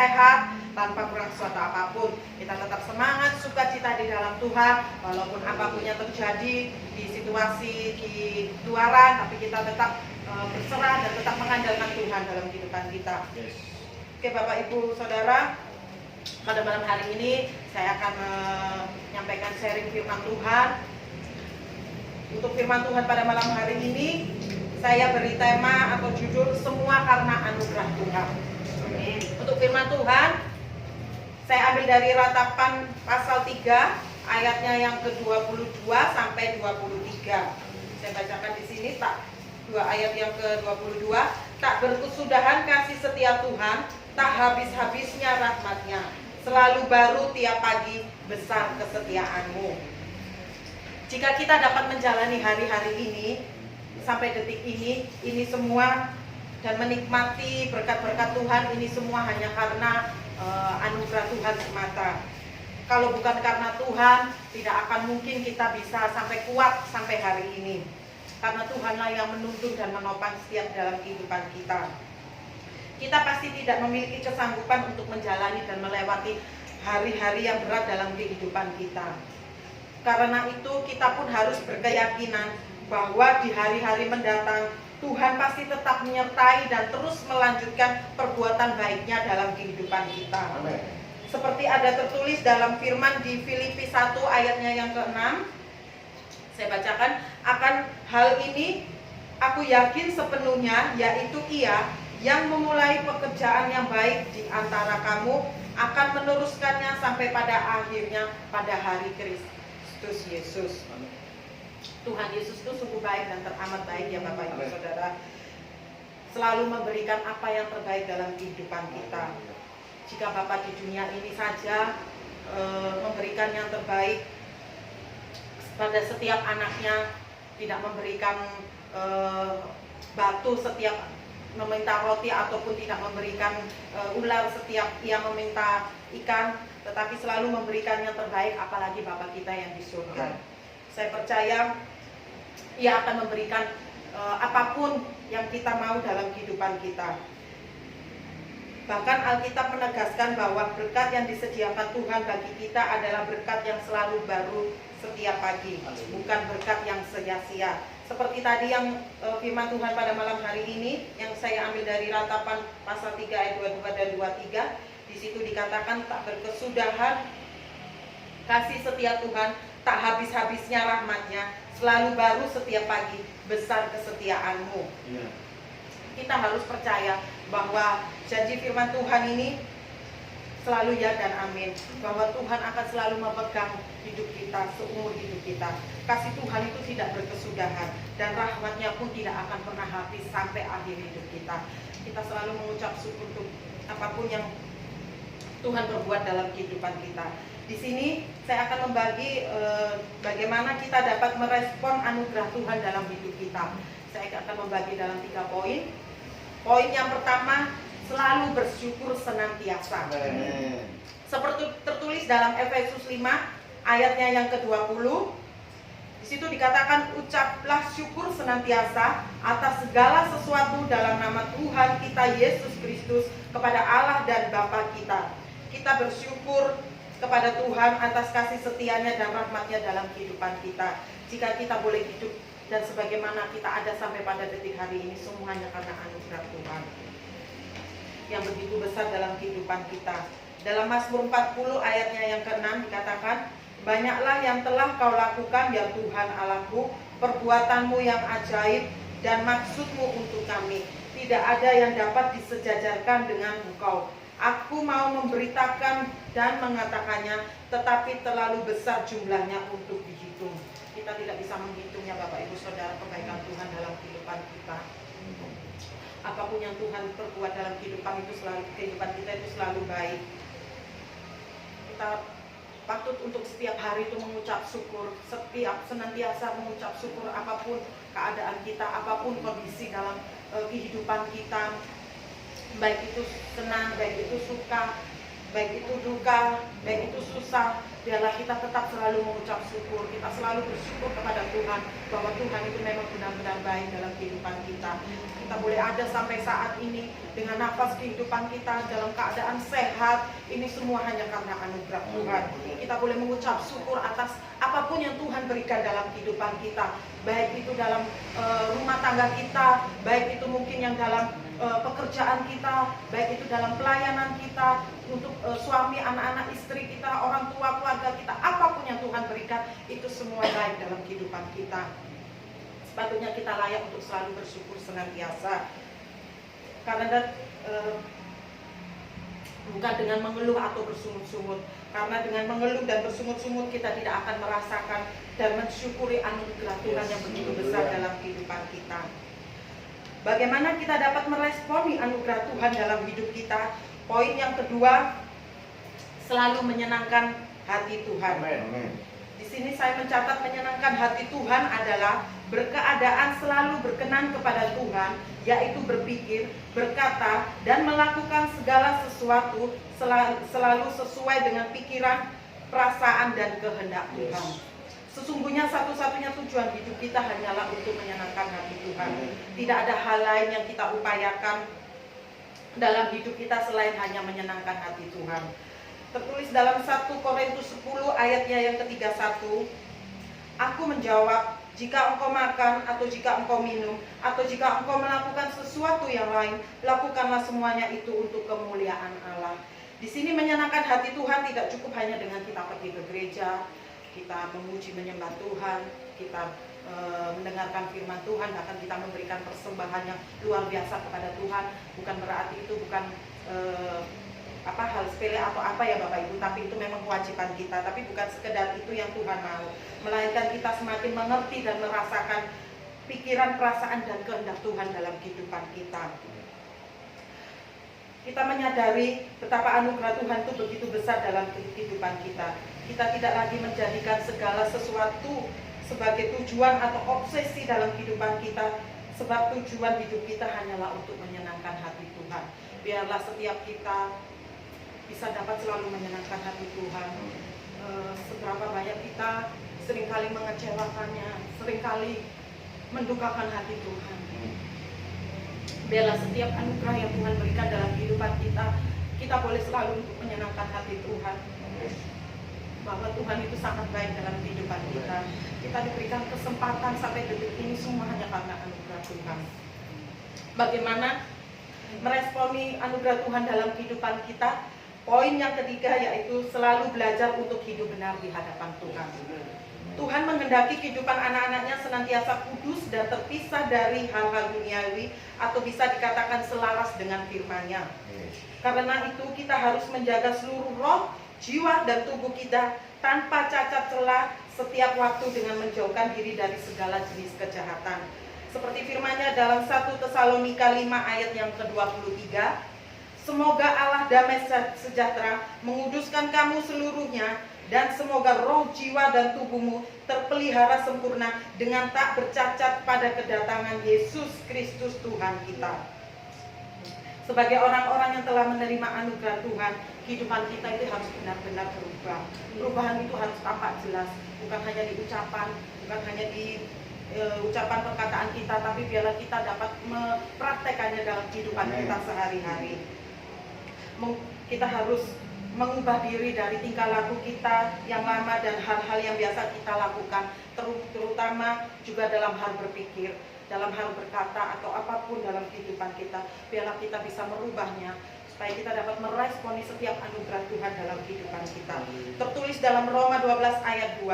sehat, tanpa kurang suatu apapun. Kita tetap semangat, sukacita di dalam Tuhan, walaupun apapun yang terjadi di situasi di luaran, tapi kita tetap berserah dan tetap mengandalkan Tuhan dalam kehidupan kita. Oke Bapak Ibu Saudara, pada malam hari ini saya akan menyampaikan sharing firman Tuhan. Untuk firman Tuhan pada malam hari ini, saya beri tema atau judul semua karena anugerah Tuhan. Amin. Untuk firman Tuhan, saya ambil dari Ratapan pasal 3 ayatnya yang ke-22 sampai 23. Saya bacakan di sini ayat yang ke-22. Tak berkesudahan kasih setia Tuhan, tak habis-habisnya rahmat-Nya. Selalu baru tiap pagi, besar kesetiaan-Mu. Jika kita dapat menjalani hari-hari ini sampai detik ini semua dan menikmati berkat-berkat Tuhan, ini semua hanya karena anugerah Tuhan semata. Kalau bukan karena Tuhan, tidak akan mungkin kita bisa sampai kuat sampai hari ini. Karena Tuhanlah yang menuntun dan menopang setiap dalam kehidupan kita. Kita pasti tidak memiliki kesanggupan untuk menjalani dan melewati hari-hari yang berat dalam kehidupan kita. Karena itu kita pun harus berkeyakinan bahwa di hari-hari mendatang Tuhan pasti tetap menyertai dan terus melanjutkan perbuatan baiknya dalam kehidupan kita. Amen. Seperti ada tertulis dalam firman di Filipi 1 ayatnya yang ke-6. Saya bacakan, akan hal ini aku yakin sepenuhnya, yaitu Ia yang memulai pekerjaan yang baik di antara kamu akan meneruskannya sampai pada akhirnya pada hari Kristus Yesus. Tuhan Yesus itu sungguh baik dan teramat baik ya Bapak Ibu Saudara. Selalu memberikan apa yang terbaik dalam kehidupan kita. Jika Bapak di dunia ini saja memberikan yang terbaik pada setiap anaknya, tidak memberikan batu setiap meminta roti ataupun tidak memberikan ular setiap ia meminta ikan, tetapi selalu memberikan yang terbaik, apalagi Bapa kita yang di surga. Saya percaya Ia akan memberikan apapun yang kita mau dalam kehidupan kita. Bahkan Alkitab menegaskan bahwa berkat yang disediakan Tuhan bagi kita adalah berkat yang selalu baru setiap pagi, bukan berkat yang sia-sia. Seperti tadi yang firman Tuhan pada malam hari ini yang saya ambil dari Ratapan pasal 3 ayat 22 dan 23. Di situ dikatakan tak berkesudahan kasih setia Tuhan, tak habis-habisnya rahmat-Nya, selalu baru setiap pagi, besar kesetiaan-Mu. Ya. Kita harus percaya bahwa janji firman Tuhan ini selalu ya dan amin, bahwa Tuhan akan selalu memegang hidup kita, seumur hidup kita. Kasih Tuhan itu tidak berkesudahan dan rahmat-Nya pun tidak akan pernah habis sampai akhir hidup kita. Kita selalu mengucap syukur untuk apapun yang Tuhan berbuat dalam kehidupan kita. Di sini saya akan membagi bagaimana kita dapat merespon anugerah Tuhan dalam hidup kita. Saya akan membagi dalam 3 poin. Poin yang pertama, selalu bersyukur senantiasa. Seperti tertulis dalam Efesus 5 ayatnya yang ke-20. Di situ dikatakan, ucaplah syukur senantiasa atas segala sesuatu dalam nama Tuhan kita Yesus Kristus kepada Allah dan Bapa kita. Kita bersyukur kepada Tuhan atas kasih setianya dan rahmat-Nya dalam kehidupan kita. Jika kita boleh hidup dan sebagaimana kita ada sampai pada detik hari ini, semuanya karena anugerah Tuhan yang begitu besar dalam kehidupan kita. Dalam Mazmur 40 ayatnya yang ke-6 dikatakan, banyaklah yang telah kau lakukan ya Tuhan Allahku, perbuatanmu yang ajaib dan maksudmu untuk kami. Tidak ada yang dapat disejajarkan dengan Engkau. Aku mau memberitakan dan mengatakannya, tetapi terlalu besar jumlahnya untuk dihitung. Kita tidak bisa menghitungnya Bapak Ibu Saudara, kebaikan Tuhan dalam kehidupan kita. Apapun yang Tuhan perbuat dalam kehidupan kita itu selalu baik. Kita patut untuk setiap hari itu mengucap syukur, senantiasa mengucap syukur apapun keadaan kita, apapun kondisi dalam kehidupan kita. Baik itu senang, baik itu suka, baik itu duka, baik itu susah, biarlah kita tetap selalu mengucap syukur. Kita selalu bersyukur kepada Tuhan bahwa Tuhan itu memang benar-benar baik dalam kehidupan kita. Kita boleh ada sampai saat ini dengan nafas kehidupan kita dalam keadaan sehat, ini semua hanya karena anugerah Tuhan. Kita boleh mengucap syukur atas apapun yang Tuhan berikan dalam kehidupan kita, baik itu dalam rumah tangga kita, baik itu mungkin yang dalam pekerjaan kita, baik itu dalam pelayanan kita, untuk suami, anak-anak, istri kita, orang tua, keluarga kita, apapun yang Tuhan berikan, itu semua baik dalam kehidupan kita. Sepatutnya kita layak untuk selalu bersyukur senantiasa. Karena bukan dengan mengeluh atau bersungut-sungut. Karena dengan mengeluh dan bersungut-sungut kita tidak akan merasakan dan mensyukuri anugerah Tuhan yang begitu besar dalam kehidupan kita. Bagaimana kita dapat meresponi anugerah Tuhan dalam hidup kita? Poin yang kedua, selalu menyenangkan hati Tuhan. Di sini saya mencatat menyenangkan hati Tuhan adalah berkeadaan selalu berkenan kepada Tuhan, yaitu berpikir, berkata, dan melakukan segala sesuatu selalu sesuai dengan pikiran, perasaan, dan kehendak Tuhan. Sesungguhnya satu-satunya tujuan hidup kita hanyalah untuk menyenangkan hati Tuhan. Tidak ada hal lain yang kita upayakan dalam hidup kita selain hanya menyenangkan hati Tuhan. Tertulis dalam 1 Korintus 10 ayatnya yang ke-31, aku menjawab, jika engkau makan atau jika engkau minum atau jika engkau melakukan sesuatu yang lain, lakukanlah semuanya itu untuk kemuliaan Allah. Di sini menyenangkan hati Tuhan tidak cukup hanya dengan kita pergi ke gereja, kita memuji menyembah Tuhan, kita mendengarkan firman Tuhan, bahkan kita memberikan persembahan yang luar biasa kepada Tuhan. Bukan berarti itu bukan hal sepele atau apa ya Bapak Ibu, tapi itu memang kewajiban kita. Tapi bukan sekedar itu yang Tuhan mau, melainkan kita semakin mengerti dan merasakan pikiran, perasaan, dan kehendak Tuhan dalam kehidupan kita. Kita menyadari betapa anugerah Tuhan itu begitu besar dalam kehidupan kita. Kita tidak lagi menjadikan segala sesuatu sebagai tujuan atau obsesi dalam kehidupan kita, sebab tujuan hidup kita hanyalah untuk menyenangkan hati Tuhan. Biarlah setiap kita bisa dapat selalu menyenangkan hati Tuhan. Seberapa banyak kita seringkali mengecewakannya, seringkali mendukakan hati Tuhan. Biarlah setiap anugerah yang Tuhan berikan dalam kehidupan kita, kita boleh selalu untuk menyenangkan hati Tuhan. Bahwa Tuhan itu sangat baik dalam kehidupan kita. Kita diberikan kesempatan sampai detik ini semua hanya karena anugerah Tuhan. Bagaimana meresponi anugerah Tuhan dalam kehidupan kita? Poin yang ketiga yaitu selalu belajar untuk hidup benar di hadapan Tuhan. Tuhan menghendaki kehidupan anak-anaknya senantiasa kudus dan terpisah dari hal-hal duniawi, atau bisa dikatakan selaras dengan firman-Nya. Karena itu kita harus menjaga seluruh roh, jiwa, dan tubuh kita tanpa cacat celah setiap waktu dengan menjauhkan diri dari segala jenis kejahatan. Seperti firman-Nya dalam 1 Tesalonika 5 ayat yang ke-23, semoga Allah damai sejahtera menguduskan kamu seluruhnya, dan semoga roh, jiwa, dan tubuhmu terpelihara sempurna dengan tak bercacat pada kedatangan Yesus Kristus Tuhan kita. Sebagai orang-orang yang telah menerima anugerah Tuhan, kehidupan kita itu harus benar-benar berubah. Perubahan itu harus tampak jelas, bukan hanya di ucapan, bukan hanya di ucapan perkataan kita, tapi biarlah kita dapat mempraktekannya dalam kehidupan kita sehari-hari. Kita harus mengubah diri dari tingkah laku kita yang lama dan hal-hal yang biasa kita lakukan, terutama juga dalam hal berpikir, dalam hal berkata, atau apapun dalam kehidupan kita. Biarlah kita bisa merubahnya, supaya kita dapat meresponi setiap anugerah Tuhan dalam kehidupan kita. Tertulis dalam Roma 12 ayat 2,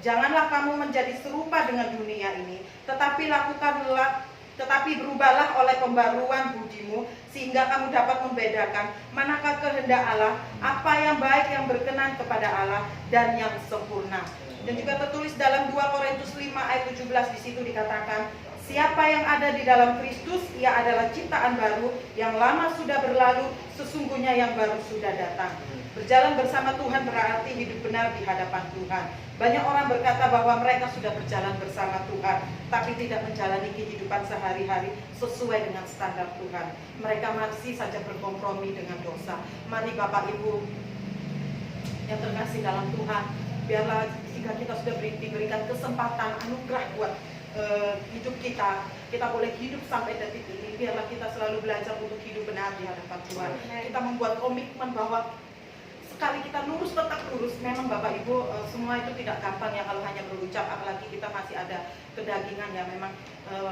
janganlah kamu menjadi serupa dengan dunia ini, tetapi berubahlah oleh pembaruan budimu, sehingga kamu dapat membedakan manakah kehendak Allah, apa yang baik, yang berkenan kepada Allah, dan yang sempurna. Dan juga tertulis dalam 2 Korintus 5 ayat 17, di situ dikatakan, siapa yang ada di dalam Kristus, ia adalah ciptaan baru, yang lama sudah berlalu, sesungguhnya yang baru sudah datang. Berjalan bersama Tuhan berarti hidup benar di hadapan Tuhan. Banyak orang berkata bahwa mereka sudah berjalan bersama Tuhan, tapi tidak menjalani kehidupan sehari-hari sesuai dengan standar Tuhan. Mereka masih saja berkompromi dengan dosa. Mari Bapak Ibu yang terkasih dalam Tuhan, biarlah jika kita sudah diberikan kesempatan anugerah buat hidup kita boleh hidup sampai detik ini. Biarlah kita selalu belajar untuk hidup benar di hadapan Tuhan. Kita membuat komitmen bahwa sekali kita lurus, tetap lurus. Memang Bapak Ibu, semua itu tidak gampang ya kalau hanya berucap, apalagi kita masih ada kedagingan ya. Memang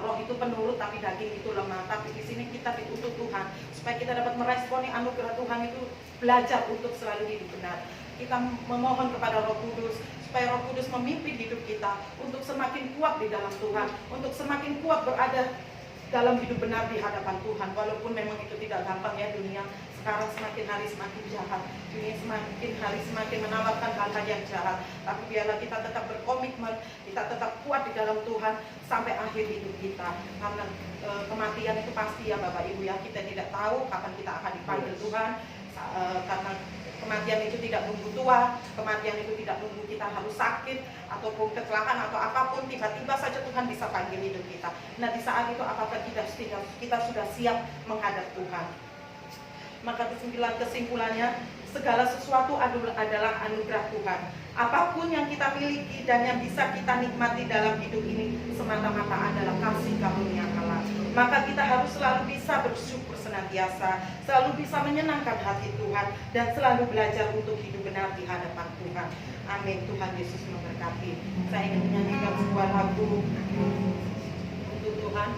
roh itu penurut tapi daging itu lemah. Tapi di sini kita dituntut Tuhan supaya kita dapat meresponi anugerah Tuhan itu, belajar untuk selalu hidup benar. Kita memohon kepada Roh Kudus supaya Roh Kudus memimpin hidup kita untuk semakin kuat di dalam Tuhan, untuk semakin kuat berada dalam hidup benar di hadapan Tuhan. Walaupun memang itu tidak gampang ya, dunia sekarang semakin hari semakin jahat, dunia semakin hari semakin menawarkan hal-hal yang jahat. Tapi biarlah kita tetap berkomitmen, kita tetap kuat di dalam Tuhan sampai akhir hidup kita. Karena kematian itu pasti ya Bapak Ibu ya, kita tidak tahu kapan kita akan dipanggil Tuhan. Karena kematian itu tidak nunggu tua, kematian itu tidak nunggu kita harus sakit ataupun kecelakaan atau apapun, tiba-tiba saja Tuhan bisa panggil hidup kita. Nah di saat itu apakah kita sudah siap menghadap Tuhan? Maka kesimpulannya, segala sesuatu adalah anugerah Tuhan. Apapun yang kita miliki dan yang bisa kita nikmati dalam hidup ini semata-mata adalah kasih karunia Allah. Maka kita harus selalu bisa bersyukur senantiasa, selalu bisa menyenangkan hati Tuhan, dan selalu belajar untuk hidup benar di hadapan Tuhan. Amin. Tuhan Yesus memberkati. Saya ingin menyanyikan sebuah lagu untuk Tuhan.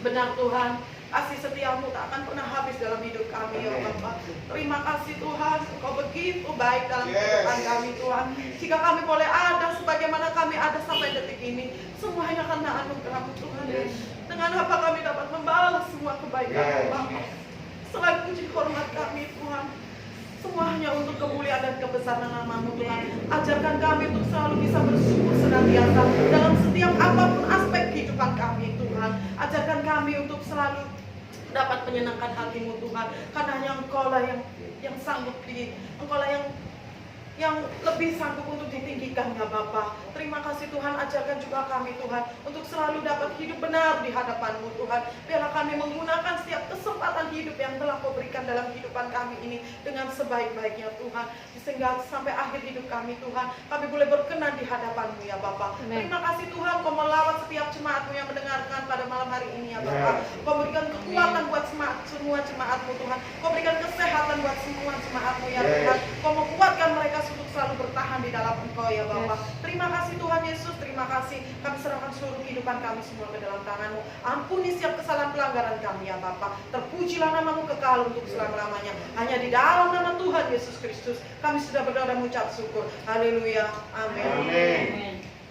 Benar Tuhan, kasih setiamu tak akan pernah habis dalam hidup kami ya Bapak. Terima kasih Tuhan, Engkau begitu baik dalam kehidupan kami Tuhan. Jika kami boleh ada sebagaimana kami ada sampai detik ini, semuanya karena anugerah-Mu Tuhan. Dengan apa kami dapat membalas semua kebaikan Bapak. Selalu puji hormat kami Tuhan, semuanya untuk kemuliaan dan kebesaran nama-Mu Tuhan. Ajarkan kami untuk selalu bisa bersyukur senantiasa dalam setiap apapun aspek kehidupan kami Tuhan. Ajarkan kami untuk selalu dapat menyenangkan hati-Mu Tuhan, karena hanya Engkau lah yang sanggup Engkau lah yang lebih sanggup untuk ditinggikan ya Bapa. Terima kasih Tuhan, ajarkan juga kami Tuhan untuk selalu dapat hidup benar di hadapan-Mu Tuhan. Biarlah kami menggunakan setiap kesempatan hidup yang telah Kau berikan dalam kehidupan kami ini dengan sebaik-baiknya Tuhan, sehingga sampai akhir hidup kami Tuhan, kami boleh berkenan di hadapan-Mu ya Bapa. Terima kasih Tuhan, Kau melawat setiap jemaat-Mu yang mendengarkan pada malam hari ini ya Bapa. Kau berikan kekuatan buat semua jemaat-Mu Tuhan. Kau berikan kesehatan buat semua jemaat-Mu ya Tuhan. Kau menguatkan mereka untuk selalu bertahan di dalam Engkau ya Bapa. Terima kasih Tuhan Yesus, terima kasih. Kami serahkan seluruh kehidupan kami semua ke dalam tangan-Mu. Ampuni setiap kesalahan pelanggaran kami ya Bapa. Terpujilah nama-Mu kekal untuk selama-lamanya. Hanya di dalam nama Tuhan Yesus Kristus kami sudah berdoa dan mengucap syukur. Haleluya. Amin.